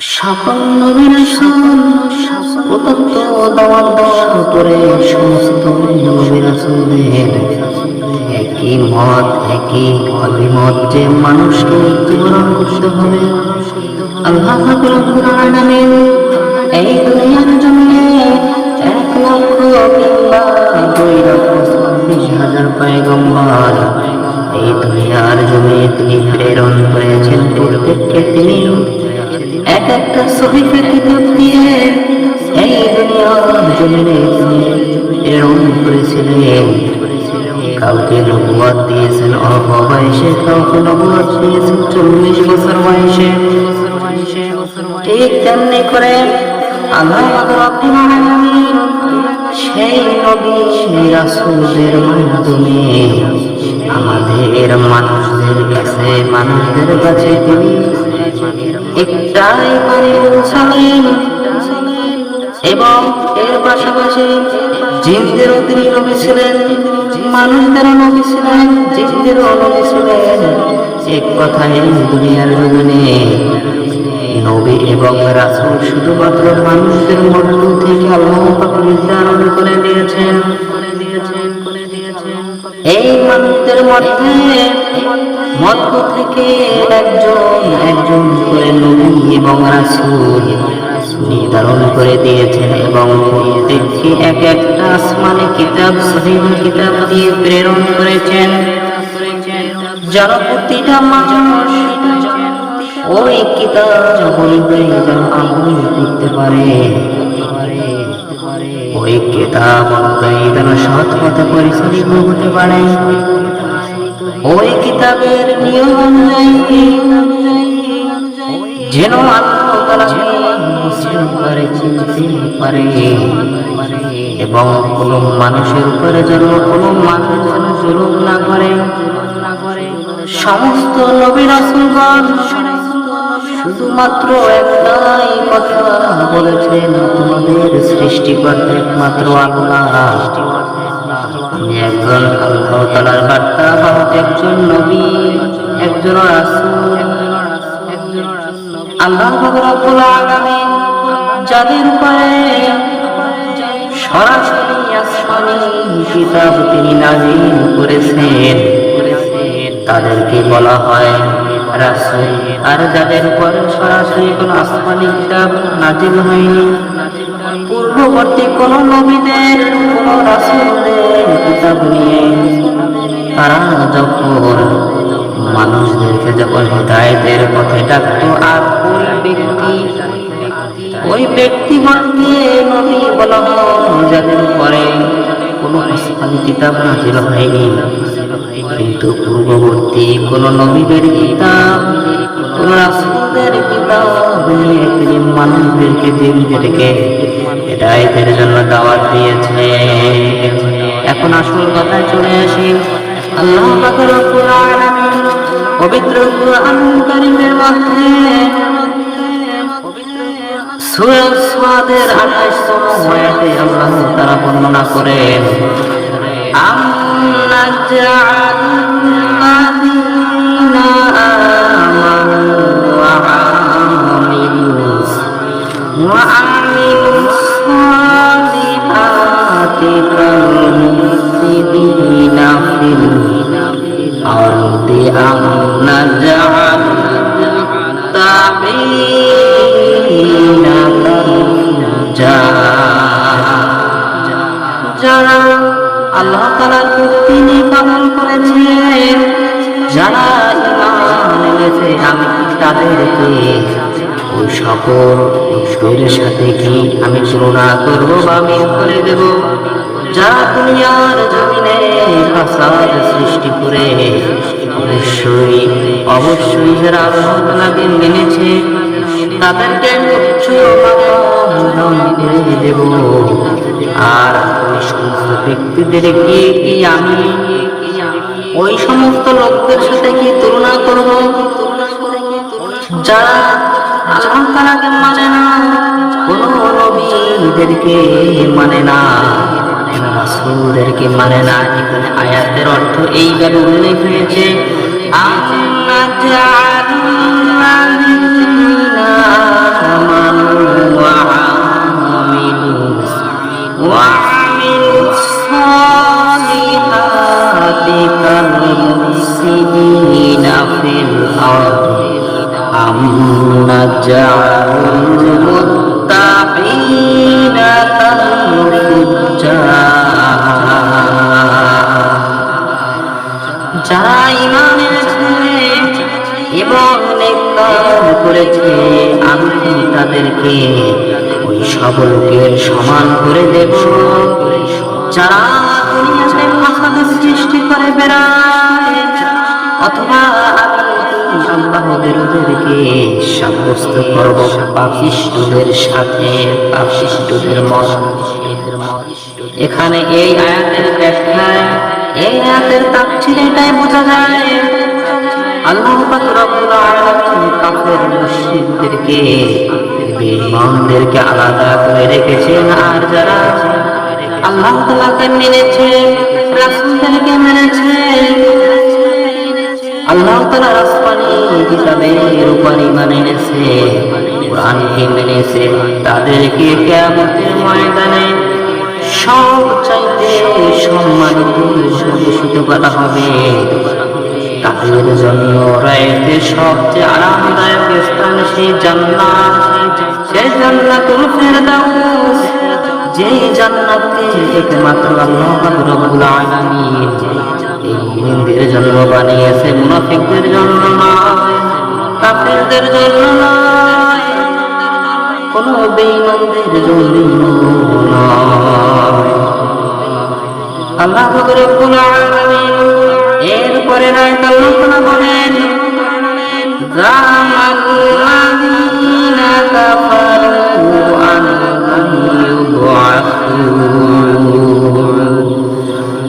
সকল নবী রাসূল প্রদত্ত দাওয়াত দেওয়ার পরে সমস্ত নবী রাসূলদের একই মত, একই অভিমত যে মানুষকে মৃত্যুবরণ করতে হবে। আল্লাহ পাক রব্বুল আলামিন এই দুনিয়ার জমিনে 1,00,000 কিংবা 2,40,000 পয়গম্বর এই দুনিয়ার জমিনে তিনি প্রেরণ করেছেন। প্রত্যেককে তিনি এক একটা সহিফা কিতাব দিয়ে এই দুনিয়ার জমিনে তিনি প্রেরণ করেছিলেন। কাউকে নবুয়ত দিয়েছেন অল্প বয়সে, কাউকে নবুয়ত দিয়েছেন 40 বছর বয়সে। ঠিক তেমনি করে আল্লাহ রাব্বুল আলামিন সেই নবী রাসূলদের মাধ্যমে আমাদের মানুষদের কাছে তিনি একটাই বাণী পৌঁছালেন। এবং এর পাশাপাশি জিনদেরও তিনি নবী ছিলেন, মানুষদেরও নবী ছিলেন, জিনদেরও নবী ছিলেন। এক কথায় দুনিয়ার জমিনে নবী এবং রাসূল শুধুমাত্র মানুষদের মধ্য থেকে আল্লাহ পাক নির্ধারণ করে দিয়েছেন। এই মানুষদের মধ্য থেকে একজন করে নবী এবং রাসূল নির্ধারণ করে দিয়েছেন এবং প্রত্যেককে এক একটা আসমানি কিতাব, সহিহ কিতাব দিয়ে প্রেরণ করেছেন, যারা প্রতিটা মানুষ ওই কিতাব অনুযায়ী যেন আমল করতে পারে, ওই কিতাব অনুযায়ী যেন সৎ পথে পরিচালিত হতে পারে, ওই কিতাবের নিয়ম অনুযায়ী যেন আল্লাহ তাআলাকে মুসলিম করে চিনতে পারে এবং কোন মানুষের উপরে যেন কোনো মানুষ যেন জুলুম না করে। সমস্ত নবী রাসূলগণ শুধুমাত্র একটাই কথা বলেছেন, তোমাদের সৃষ্টিকর্তা একমাত্র আল্লাহ। আমি একজন আল্লাহ তাআলার বার্তাবাহক, একজন নবী, একজন রাসূল। আল্লাহ রাব্বুল আলামিন যাদের উপরে সরাসরি আসমানি কিতাব তিনি নাযিল করেছেন তাদেরকে বলা হয় রাসূল। আর যাদের উপরে সরাসরি কোনো আসমানি কিতাব নাযিল হয়নি, পূর্ববর্তী কোন নবীদের, কোন রাসূলদের কিতাব নিয়ে তারা যখন মানুষদেরকে যখন হিদায়াতের পথে ডাকতো, আর ওই ব্যক্তিগণকে নবী বলা হয় যাদের উপরে কোনো আসমানি কিতাব নাযিল হয়নি, কিন্তু পূর্ববর্তী কোন নবীদের কিতাব, কোন রাসূলদের কিতাব নিয়ে তিনি মানুষদেরকে, জিনদেরকে হিদায়াতের জন্য দাওয়াত দিয়েছে। এখন আসল কথায় চলে আসি। আল্লাহ পাক রব্বুল আলামিন পবিত্র কুরআন কারীমের মধ্যে সূরা সাদের 28তম আয়াতে আল্লাহ তাআলা বর্ণনা করেন, আম্না জাআলনাল্লাযীনা আমানু ওয়া আমিলুস সালিহাতি কাল-মুফসিদিনা ফিল আরদি আম নাজআল তাবিনা যারা আল্লাহ তাআলার হুকুম পালন করেছে, যারা ঈমান এনেছে, আমি তাদেরকে ওই সকল ঈশ্বরের সাথে কি আমি তুলনা করবো বা আমি করে দেব যারা দুনিয়ার জমিনে ফাসাদ সৃষ্টি করে অবশ্যই যারা আল্লাহ তাআলাকে মেনেছে তাদেরকে উচ্চ মাকাম করে দেব। আর ওই সমস্ত ব্যক্তিদেরকে কি আমি ওই সমস্ত লোকদের সাথে কি তুলনা করব যারা আল্লাহ তাআলাকে মানে না, কোন নবীদেরকে মানে না, রাসূলদেরকে মানে না। এখানে আয়াতের অর্থ এইভাবে উল্লেখ হয়েছে, আম্না জাআলনাল্লাযীনা নাজআলুল মুত্তাকিনা যারা ঈমান এনেছে এবং নেক কাজ করেছে আমি তাদেরকে ওই সব লোকের সমান করে দেব যারা দুনিয়াতে ফাসাদ সৃষ্টি করে বেড়ায় অথবা আল্লাহদেরকে সাব্যস্ত করব পাপিষ্ঠদের সাথে পাপিষ্ঠদের মত। এখানে এই আয়াতের ব্যাখ্যায় এই আয়াতের তাফসীরে এটাই বোঝা যায় আল্লাহ পাক রব্বুল আলামিন কাফের মুশরিকদেরকে বেঈমানদেরকে আলাদা করে রেখেছেন আর যারা আল্লাহ তাআলাকে মেনেছে রাসূলদেরকে মেনেছে আল্লাহ তাআলার আসমানী কিতাবের উপর ঈমান এনেছে কোরআনকে মেনেছে তাদেরকে কিয়ামতের ময়দানে সবচাইতে সম্মানিত ভূষিত করা হবে। তাদের জন্য রয়েছে সবচেয়ে আরামদায়ক স্থান সেই জান্নাত, সেই জান্নাতুল ফেরদাউস, যেই জান্নাতকে একমাত্র আল্লাহ রাব্বুল আলামিন এই মুমিনদের জন্য বানিয়েছে, মুনাফিকদের জন্য নয়, কাফেরদের জন্য নয়, কোন বেঈমানদের জন্য নয়। আল্লাহ রাব্বুল আলামিন এরপরে আয়াত আল্লাহ তাআলা বলেন যামাল্লাযীনা কাফারু আন ইউবআসুন,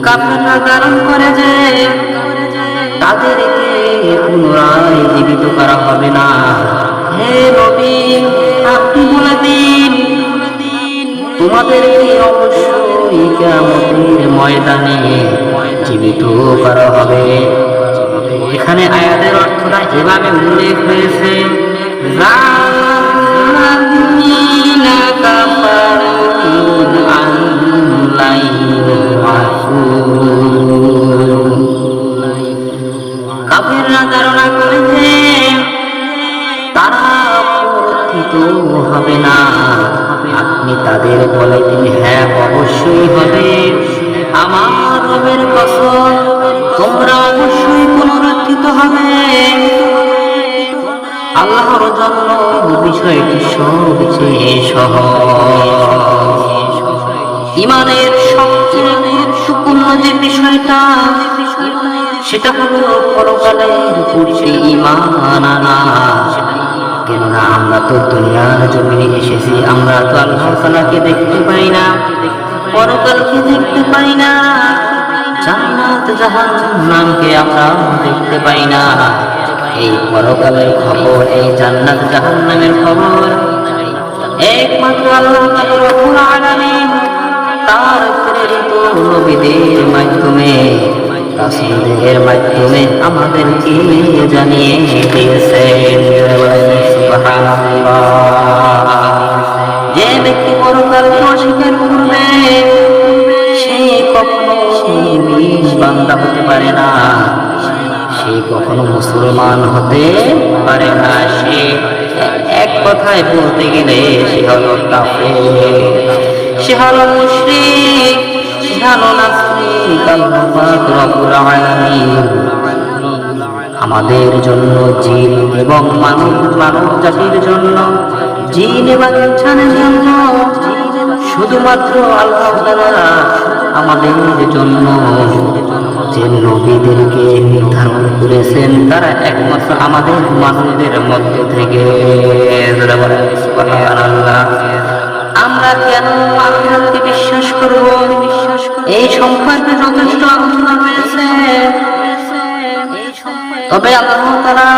কাফেররা ধারণ করে যে তাদেরকে পুনরায় জীবিত করা হবে না। হে নবী আপনি বলে দিন তোমাদেরকে অবশ্যই কিয়ামতের ময়দানে জীবিত করা হবে। এখানে আয়াতের অর্থটা এভাবে উল্লেখ হয়েছে যাল্লাযীনা কাফারু আন লা ইউবআসুন, কাফেররা ধারণা করেছে তারা পুনরুত্থিত হবে না। আপনি তাদের বলে দিন হ্যাঁ অবশ্যই হবে, আমার রবের কসম তোমরা অবশ্যই পুনরুত্থিত হবে। আল্লাহর জন্য বিষয়টি সবচেয়ে সহজ। ঈমানের সবচেয়ে গুরুত্বপূর্ণ যে বিষয়টা সেটা হলো পরকালের প্রতি ঈমান আনা। কেননা আমরা তো দুনিয়ার জমিনে এসেছি, আমরা তো আল্লাহ তাআলাকে দেখতে পাই না, পরকালকে দেখতে পাই না, জান্নাত জাহান্নামকে আমরা দেখতে পাই না। এই পরকালের খবর, এই জান্নাত জাহান্নামের খবর একমাত্র আল্লাহ রাব্বুল আলামিন তার প্রেরিত নবীদের মাধ্যমে, রাসূলদের মাধ্যমে আমাদেরকে জানিয়ে দিয়েছেন। যে ব্যক্তি পরকালকে অস্বীকার করবে সে কখনো মুমিন বান্দা হতে পারে না, সে কখনো মুসলমান হতে পারে না। সে এক কথায় বলতে গেলে সে হলো কাফের, সে হলো মুশরিক, সে হলো নাস্তিক। আল্লাহ পাক রব্বুল আলামিন আমাদের জন্য, জিন এবং মানব জাতির জন্য, জিন এবং ইনসানের জন্য শুধুমাত্র আল্লাহ তাআলা আমাদের জন্য যে নবীদেরকে নির্ধারণ করেছেন তারা একমাত্র আমাদের মানুষদের মধ্য থেকে। সুবহানাল্লাহ। আমরা কেন আল্লাহকে বিশ্বাস করব এই সম্পর্কে যথেষ্ট আলোচনা হয়েছে। তবে আল্লাহ তাআলা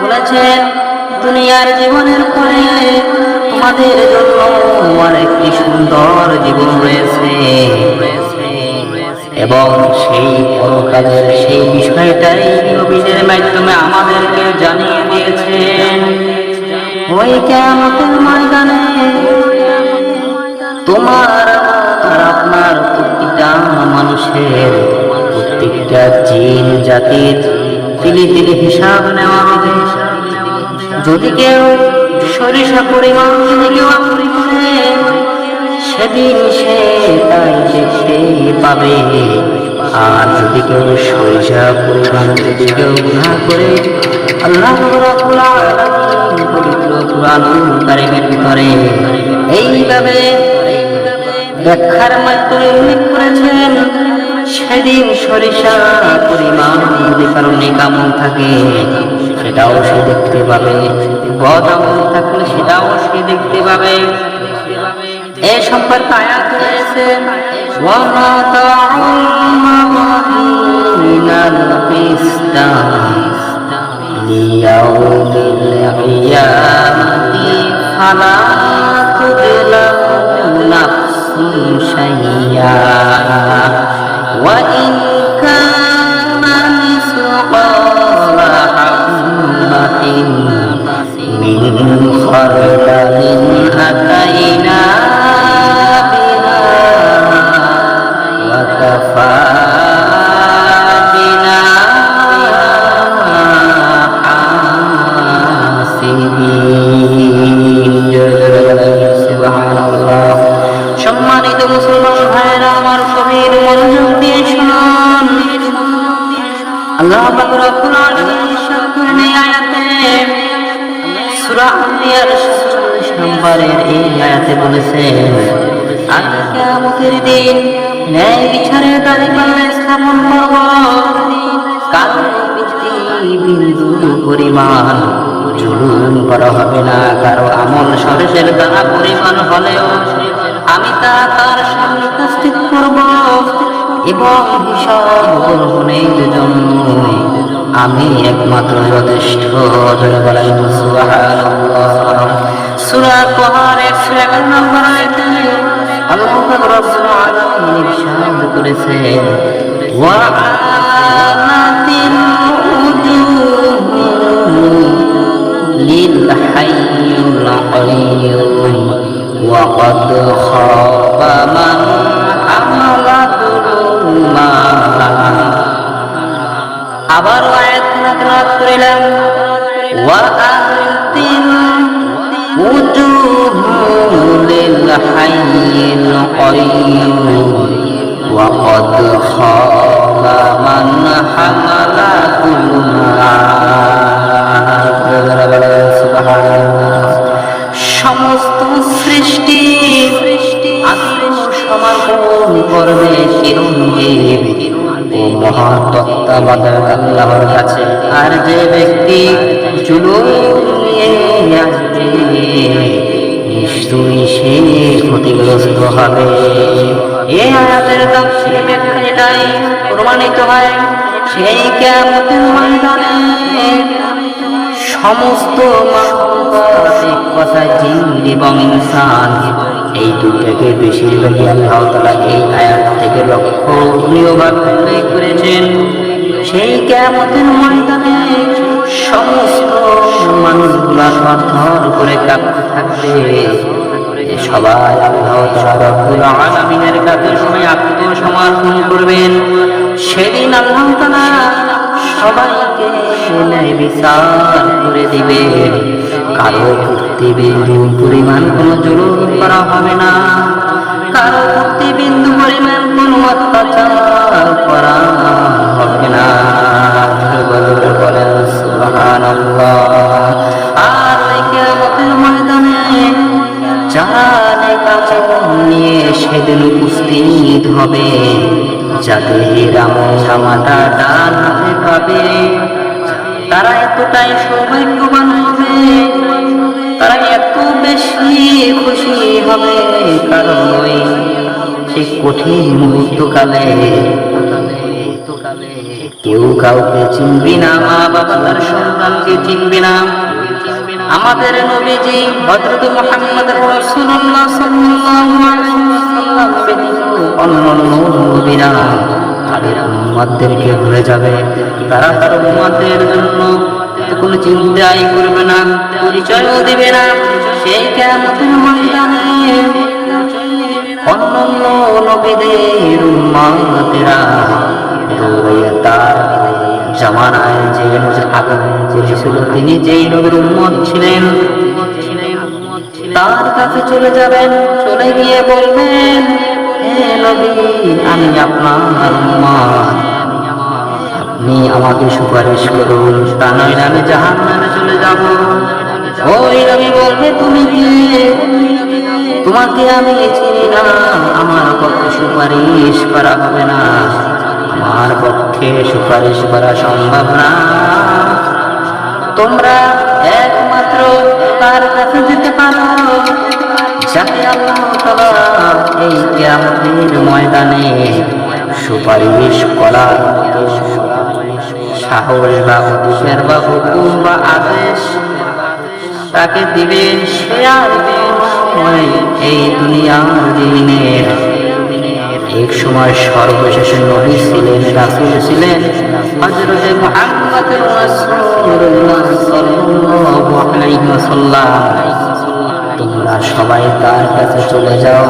বলেছেন দুনিয়ার জীবনের পরে তোমাদের জন্য আরেকটি সুন্দর জীবন রয়েছে, এবং সেই পরকালের সেই বিষয়টাই নবীদের মাধ্যমে আমাদেরকে জানিয়ে দিয়েছেন। ওই কিয়ামতের ময়দানে তোমার আর আপনার প্রতিটা মানুষের, প্রত্যেকটা জিন জাতির তিলে তিলে হিসাব নেওয়া হবে। যদি কেউ সরিষা পরিমাণ যদি কেউ আমরি করে, সেদিন সে তাই দেখতে পাবে। আর যদি কেউ সরিষা পরিমাণ যদি কেউ গুনাহ করে, আল্লাহ রাব্বুল আলামিন পবিত্র কুরআনুল কারীমের ভিতরে এইভাবে ব্যাখ্যার মাধ্যমে উল্লেখ করেছেন, সেদিন সরিষা পরিমাণ যদি কারো নেক আমল থাকে সেটাও সে দেখতে পাবে, বদ আমল থাকলে সেটাও সে দেখতে পাবে। এই সম্পর্কে আয়াত রয়েছে, ওয়া মাতাউল মুমিনাল কিসতা লিয়াউমিল কিয়ামাতি ফালা তুযলামু নাফসুন শাইয়্যা ওয়া ইন কানা মিসকালা হাববাতিন মিন খারদালিন আতাইনা বিহা ওয়া কাফা বিনা হাসিবিন। সুবহানাল্লাহ। সম্মানিত মুসলমান ভাইরা আমার, গভীর মনোযোগ দিয়ে শুনুন। আল্লাহ পাক রব্বুল আলামিন ইরশাদ করেন এই আয়াতে, সূরা আম্বিয়ার 47 নম্বরের এই আয়াতে বলেছেন, আর কিয়ামতের দিন ন্যায় বিচারের দাঁড়িপাল্লা স্থাপন করব। কারো বিন্দু পরিমাণ জুলুম করা হবে না। কারো আমল সরেসের দানা পরিমাণ হলেও আমি তা তার সামনে উপস্থিত করব এবং হিসাব গ্রহণের জন্য আমি একমাত্র যথেষ্ট। বলেন সুবহানাল্লাহ। সূরা কহার 111 নম্বর আয়াতে আল্লাহ পাক রব্বুল আলামিন ইরশাদ করেছেন, ওয়া আনাতিল উজুহু লিল হাইয়িল কাইয়্যুম ওয়া ক্বাদ খাবা মান আমালা যুলুমা। আবার আয়াত তেলাওয়াত করিলাম, ওয়া আনাতিল উজুহু লিল হাইয়িল কাইয়্যুম ওয়া ক্বাদ খাবা মান হামালা যুলুমা। সমস্ত সৃষ্টি আত্মসমর্পণ করবে চিরঞ্জীব ও মহান তত্ত্বাবধায়ক আল্লাহর কাছে। আর যে ব্যক্তি জুলুম নিয়ে আসবে নিশ্চয়ই সে ক্ষতিগ্রস্ত হবে। এই আয়াতের তাফসীর ব্যাখ্যা এটাই প্রমাণিত হয়, সেই কিয়ামতের ময়দানে সমস্ত মাখলুকাত কথা জিন এবং ইনসান এই দুটাকে বেশিরভাগই আল্লাহ তাআলা এই আয়াত থেকে লক্ষণীয়ভাবে উল্লেখ করেছেন। সেই কিয়ামতের ময়দানে সমস্ত মানুষগুলা থরথর করে কাঁপতে থাকবে। সবাই আল্লাহ তাআলা রব্বুল আলামিনের কাছে আত্মসমর্পণ করবেন। সেদিন আল্লাহ তাআলা সবাইকে ন্যায় বিচার করে দিবে। কারো প্রতিবিন্দু পরিমাণ কোনো জুলুম করা হবে না, কারো প্রতিবিন্দু পরিমাণ কোনো অত্যাচার করা হবে না। বলেন সুবহানাল্লাহ। আর ওই কিয়ামতের ময়দানে যারা নেক আমল নিয়ে সেদিন উপস্থিত হবে, যাদের আমল নামাটা ডান হাতে পাবে, তারা এতটাই সৌভাগ্যবান হবে, তারা এত বেশি খুশি হবে, কারণ ওই সেই কঠিন মুহূর্তকালে কেউ কাউকে চিনবি না, মা বাবা তার সন্তানকে চিনবি না। আমাদের নবীজি হযরত মুহাম্মদ রাসূলুল্লাহ সাল্লাল্লাহু আলাইহি ওয়াসাল্লাম ব্যতীত অন্যান্য নবীরা তাদের উম্মতদেরকে ভুলে যাবে। তারা তার উম্মতের জন্য কোনো চিন্তাই করবে না, পরিচয়ও দিবে না। সেই কিয়ামতের ময়দানে অন্যান্য নবীদের উম্মতেরা দৌড়ে তার জামানায় যে নবীর আগমন করেছিল তিনি যেই নবীর উম্মত ছিলেন তার কাছে চলে যাবেন, চলে গিয়ে বলবেন, হে নবী আমি আপনার উম্মত, আপনি আমাকে সুপারিশ করুন, তা নইলে আমি জাহান্নামে চলে যাব। ওই নবী বলবে, তুমি কে? তোমাকে আমি চিনি না, আমার পক্ষে সুপারিশ করা হবে না, আমার পক্ষে সুপারিশ করা সম্ভব না। তোমরা একমাত্র তার কাছে যেতে পারো যাকে আল্লাহ তাআলা এই কিয়ামতের ময়দানে সুপারিশ করার মতো সাহস বা অধিকার বা হুকুম বা আদেশ তাকে দিবেন। সে আর এই দুনিয়ার দিনের এক সময় সর্বশেষ নবী ছিলেন, রাসূল ছিলেন হযরত মুহাম্মদ রাসূলুল্লাহ সাল্লাল্লাহু আলাইহি ওয়াসাল্লাম। তোমরা সবাই তার কাছে চলে যাও,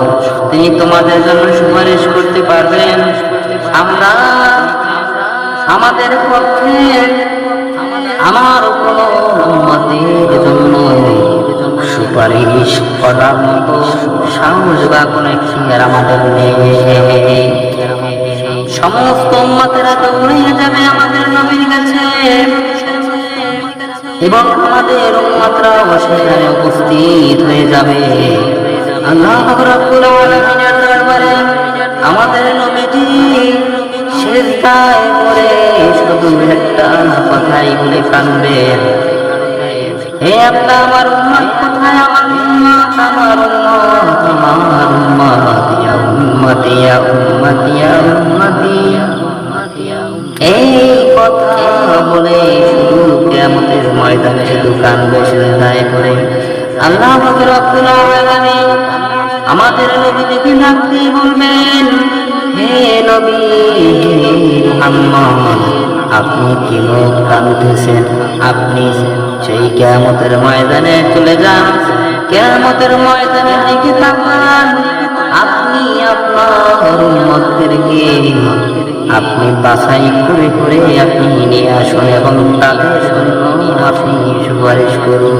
তিনি তোমাদের জন্য সুপারিশ করতে পারবেন। আমরা আমাদের পক্ষে আমার কোন উম্মতের জন্য সুপারিশ করার মতো সাহস বা কোনো ইখতিয়ার আমাদের নেই। সমস্ত উম্মতেরা দৌড়ে যাবে আমাদের নবীর কাছে এবং আমাদের উম্মতরাও সেখানে উপস্থিত হয়ে যাবে। আল্লাহ রাব্বুল আলামিনের দরবারে আমাদের নবীজি সিজদায় পড়ে শুধু একটা কথাই বলে কাঁদবেন, হে আল্লাহ আমার উম্মত কোথায়, আমার উম্মত, আমার উম্মত, আমার উম্মত, ইয়া উম্মতি, ইয়া উম্মতি, ইয়া উম্মতি। এই কথা বলে শুধু কিয়ামতের ময়দানে শুধু কাঁদবে সিজদায় পড়ে। আল্লাহ রাব্বুল আলামিন আমাদের নবীকে ডাক দিয়ে বলবেন, হে নবী, হে মুহাম্মদ, আপনি কেন কাঁদতেছেন? আপনি সেই কিয়ামতের ময়দানে চলে যান, কিয়ামতের ময়দানের দিকে তাকান, আপনি আপনার উম্মতদেরকে আপনি বাছাই করে করে আপনি নিয়ে আসুন এবং তাদের জন্য আপনি সুপারিশ করুন।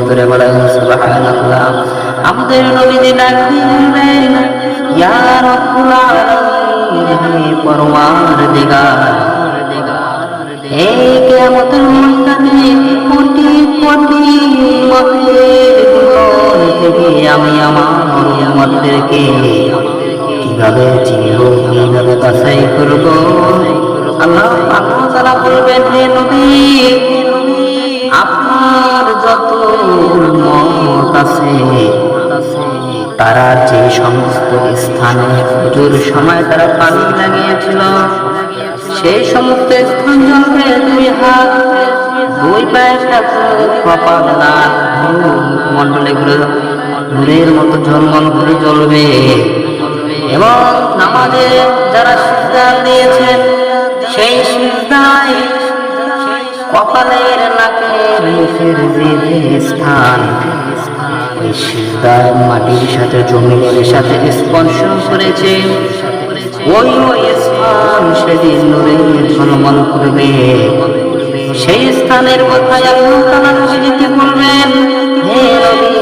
ধরে বলেন সুবহানাল্লাহ। আমাদের নবীজি ডাক দিয়ে বলবেন, ইয়া রাব্বুল আলামিন, হে পরওয়ারদিগার, এই কিয়ামতের ময়দানে কোটি কোটি উম্মতের ভিতর থেকে আমি আমার উম্মতদেরকে কিভাবে চিনব, কিভাবে বাছাই করব? আল্লাহ তাআলা বলবেন, হে নবী, আপনার যত উম্মত আছে তারা যে সমস্ত স্থানে হুজুর সময় তারা পানি লাগিয়েছিল সেই সমস্ত স্থান জলবে, দুই হাত, দুই পায়ের সাথে কপাল, নাক, মন্ডলীগুলো নূরের মতো ঝলমল করে জ্বলবে। এবং নামাজে যারা সিজদা দিয়েছেন সেই সিজদায় কপালের, নাকের, মুখের যে স্থান ওই সিজদায় মাটির সাথে জমিনের সাথে স্পর্শ করেছে, ওই স্থান সেদিন নূরে ঝলমল করবে। সেই স্থানের কথাই আল্লাহ তাআলা নবীকে বলবেন, হে নবী,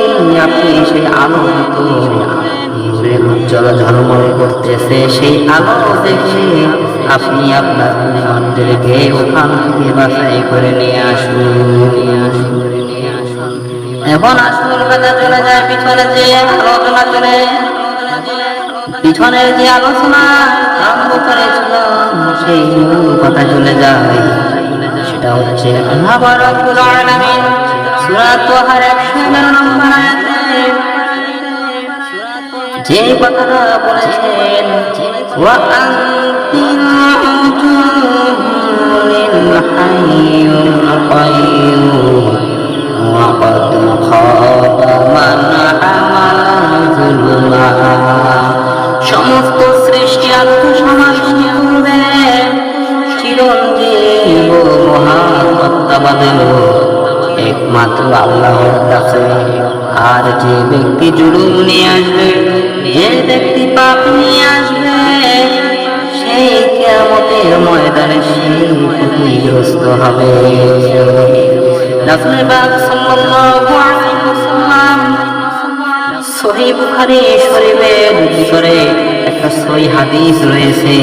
আপনি সেই আলোকিত নূরের উজ্জ্বল ঝলমল করতেছে সেই আলো দেখে আপনি আপনার উম্মতদেরকে ওখান থেকে বাছাই করে নিয়ে আসুন। এখন আসল কথা চলে যায় পিছনে, যে আলোচনা চলে, পিছনের যে আলোচনা আরম্ভ করেছিল সেই মূল কথা চলে যায়। সেটা হচ্ছে আল্লাহ রাব্বুল আলামিন সূরা তাহার 111 নম্বর আয়াতে যে কথাটা বলেছেন, ওয়া আনতিল লিল হাইয়িল কাইয়্যুম ওয়া ক্বাদ খাবা মান আমালা যুলমা। সমস্ত সৃষ্টি আত্মসমর্পণ করবে চিরঞ্জীব মহাত্মাবাদের একমাত্র আল্লাহর কাছে। আর যে ব্যক্তি জুলুম নিয়ে আসবে, যে ব্যক্তি পাপ নিয়ে আসবে, সেই কিয়ামত কিয়ামতের ময়দানে সে ক্ষতিগ্রস্ত হবে। রাসূল পাক সাল্লাল্লাহু আলাইহি ওয়াসাল্লাম সহিহ বুখারী শরীফের ভিতরে একটা সহিহ হাদিস রয়েছে,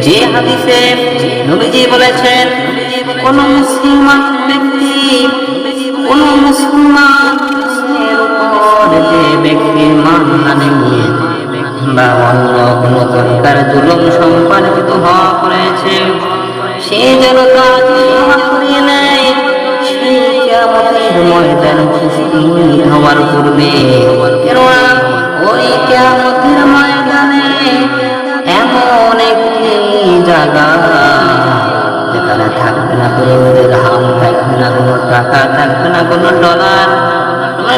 যে হাদিসে নবীজি বলেছেন কোন মুসলমান ব্যক্তি, কোন মুসলমানের উপর যে ব্যক্তির মানহানি বা অন্য কোন প্রকার জুলুম সম্পাদিত হওয়া করেছে, সে যেন কাজ করিয়ে নেয়, সেই কিয়ামতের ময়দানে উপস্থিত হওয়ার পূর্বে। কেননা ওই কিয়ামতের ময়দানে এমন একটি জায়গা যেখানে থাকবে না কোনো দিরহাম, থাকবে না কোনো টাকা, থাকবে না কোনো ডলার,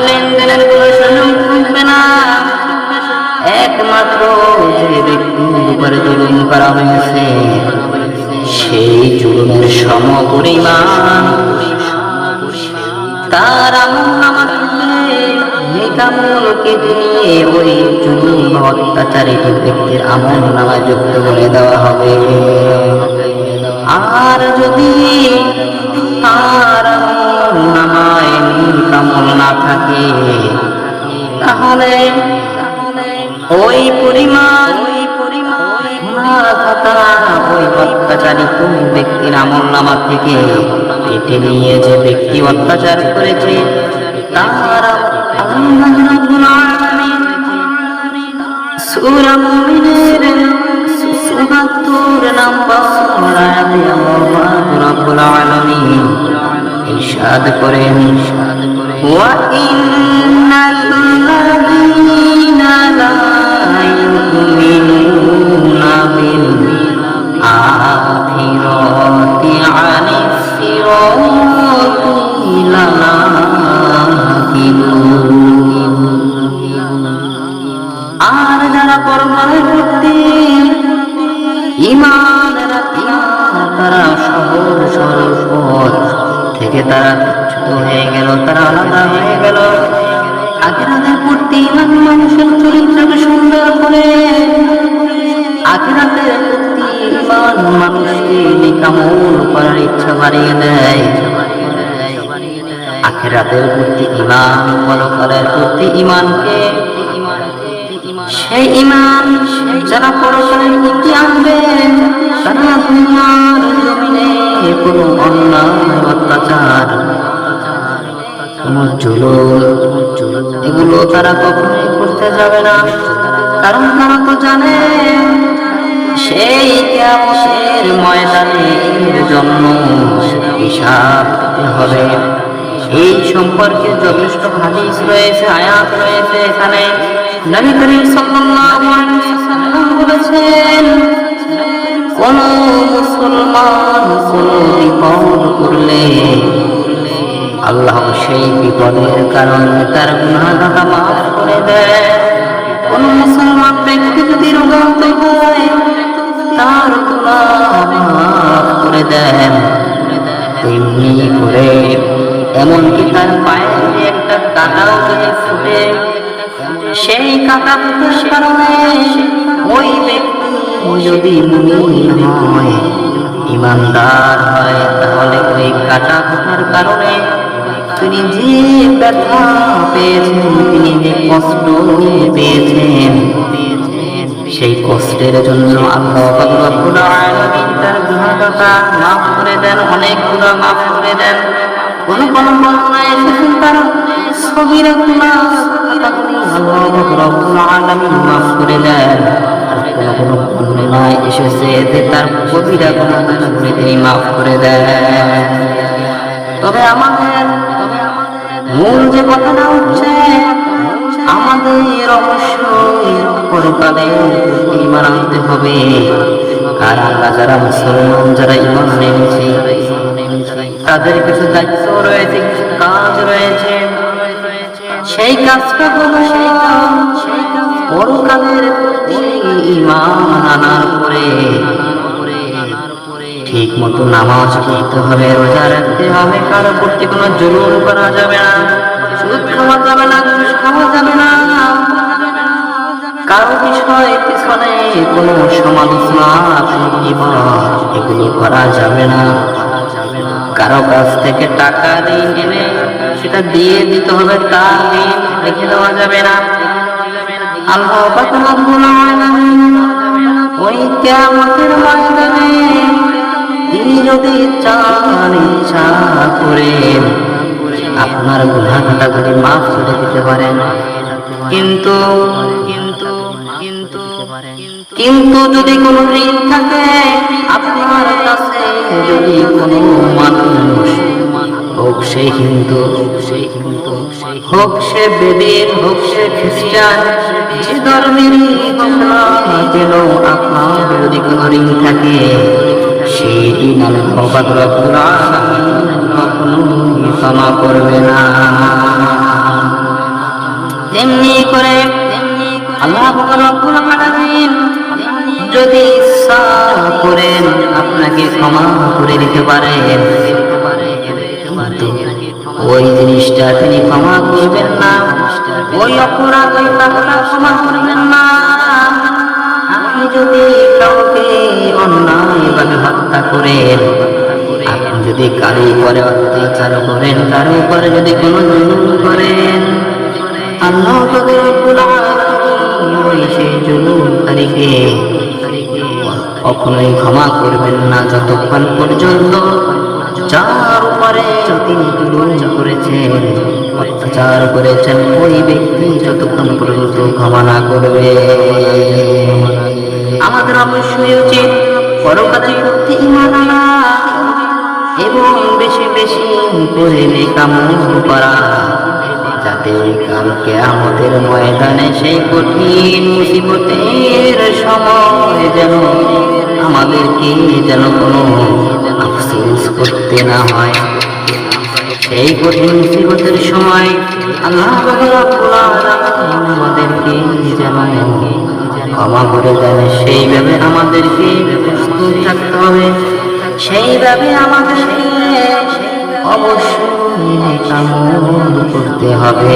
লেনদেনের কোনো সুযোগ থাকবে না। একমাত্র যে ব্যক্তির উপরে জুলুম করা হয়েছে সেই জুলুমের সমপরিমাণ তার আমলকে দিয়ে ওই জুলুম বা অত্যাচারিত ব্যক্তির আমলনামায় যুক্ত করে দেওয়া হবে। আর যদি তার আমলনামায় নেক আমল না থাকে, তাহলে ওই পরিমাণ ওই অত্যাচারিত ব্যক্তির আমলনামা থেকে কেটে নিয়ে যে ব্যক্তি অত্যাচার করেছে তার আল্লাহ রাব্বুল আলামিন সূরা মুমিনের ৭৪ নম্বর আয়াতে আল্লাহ রাব্বুল আলামিন ইরশাদ করেন, ওয়া ইন্নাল্লাযীনা লা ইউমিনুনা বিল আখিরাতি আনিস সিরাতি লানাকিবুন। আর যারা পরমাণুর প্রতি ঈমান রাখে তারা সহজ সরল পথ থেকে তারা চ্যুত হয়ে গেল, তারা আলাদা হয়ে গেল। আখিরাতের প্রতি ঈমান মানুষের চরিত্রকে সুন্দর করে, আখিরাতের প্রতি ঈমান মানুষকে নেক আমল করার ইচ্ছা বাড়িয়ে দেয়। আখিরাতের প্রতি ঈমান, পরকালের প্রতি ঈমানকে, সেই ঈমান যারা পরকালের প্রতি আনবে তারা দুনিয়ার জমিনে কোনো অন্যায়, অত্যাচার, কোনো জুলুম এগুলো তারা কখনোই করতে যাবে না। কারণ তারা তো জানে সেই কিয়ামতের ময়দানে এর জন্য হিসাব দিতে হবে। এই সম্পর্কে যথেষ্ট হাদিস রয়েছে, আয়াত রয়েছে। এখানে নবী করিম সাল্লাল্লাহু আলাইহি ওয়াসাল্লাম বলেছেন, কোন মুসলমান কোন বিপদ করলে আল্লাহ সেই বিপদের কারণে তার গুনাহটা মাফ করে দেয়। কোন মুসলমান ব্যক্তি যদি রোগাক্রান্ত হয় তার গুনাহ মাফ করে দেন। তেমনি করে এমনকি তার পায়ে যদি একটা কাঁটাও যদি ফুটে, সেই কাঁটা ফুটার কারণে ওই ব্যক্তি যদি মুমিন হয়, ঈমানদার হয়, তাহলে ওই কাঁটা ফুটার কারণে তিনি যে ব্যথা পেয়েছেন, তিনি যে কষ্ট পেয়েছেন, সেই কষ্টের জন্য আল্লাহ রাব্বুল আলামিন তার গুনাহটা মাফ করে দেন, অনেক গুনাহ মাফ করে দেন। কোন কোন বর্ণনায় এসেছে তার সগীরা গুনাহ আল্লাহ রাব্বুল আলামিন মাফ করে দেন। আর কোন কোন বর্ণনায় এসেছে যে তার কবিরা গুনাহটা তিনি মাফ করে দেন। তবে আমাদের মূল যে কথাটা হচ্ছে, আমাদের অবশ্যই পরকালে ঈমান আনতে হবে। আর আমরা যারা মুসলমান, যারা ঈমান এনেছি, তাদের কিছু দায়িত্ব রয়েছে, কিছু কাজ রয়েছে। সেই কাজটা হলো পরকালের ঈমান আনার পরে ঠিক মতো নামাজ পড়তে হবে, রোজা রাখতে হবে, কারো প্রতি কোনো জুলুম করা যাবে না, সুদ খাওয়া যাবে না, ঘুষ খাওয়া যাবে না, কারো বিষয়ে পিছনে কোনো সমালোচনা, কোনো গীবত এগুলো করা যাবে না। কারো কাছ থেকে টাকা ঋণ এনে সেটা দিয়ে দিতে হবে, তার ঋণ রেখে দেওয়া যাবে না। আল্লাহ পাক রব্বুল আলামিন ওই কিয়ামতের ময়দানে তিনি যদি চান, ইচ্ছা করেন আপনার গুনাহ খাতাগুলি মাফ করে দিতে পারেন। কিন্তু যদি কোনো ঋণ থাকে আপনার কাছে, যদি কোনো মানুষ হোক সে হিন্দু, হোক সে বেদিন, হোক সে খ্রিস্টান, যে ধর্মেরই হোক না কেন, আপনার যদি কোনো ঋণ থাকে সেই ঋণ আল্লাহ পাক রব্বুল আলামিন কখনোই ক্ষমা করবে না। তেমনি করে আল্লাহ পাক রব্বুল আলামিন যদি ইচ্ছা করেন আপনাকে ক্ষমা করে দিতে পারেন, ওই জিনিসটা তিনি ক্ষমা করবেন না, ওই অপরাধ, ওই পাপটা ক্ষমা করবেন না। আপনি যদি কাউকে অন্যায়ভাবে হত্যা করেন, আপনি যদি কারো উপরে অত্যাচার করেন, কারো উপরে যদি কোনো জুলুম করেন, আল্লাহ পাক রব্বুল আলামিন ওই সেই জুলুমকারীকে কখনোই ক্ষমা করবেন না যতক্ষণ পর্যন্ত যার উপরে তিনি জুলুম করেছেন, অত্যাচার করেছেন, ওই ব্যক্তি যতক্ষণ পর্যন্ত ক্ষমা না করবে। আমাদের অবশ্যই উচিত পরকালের প্রতি ঈমান আনা এবং বেশি বেশি করে নেক আমল করা, যাতে কাল কিয়ামতের ময়দানে সেই কঠিন মুসিবতের সময় যেন আমাদেরকে যেন কোনো আফসোস করতে না হয়। সেই কঠিন মুসিবতের সময় আল্লাহ পাক রব্বুল আলামিন আমাদেরকে যেন ক্ষমা করে দেন, সেইভাবে আমাদেরকে প্রস্তুত থাকতে হবে, সেইভাবে আমাদেরকে অবশ্যই নেক আমল করতে হবে।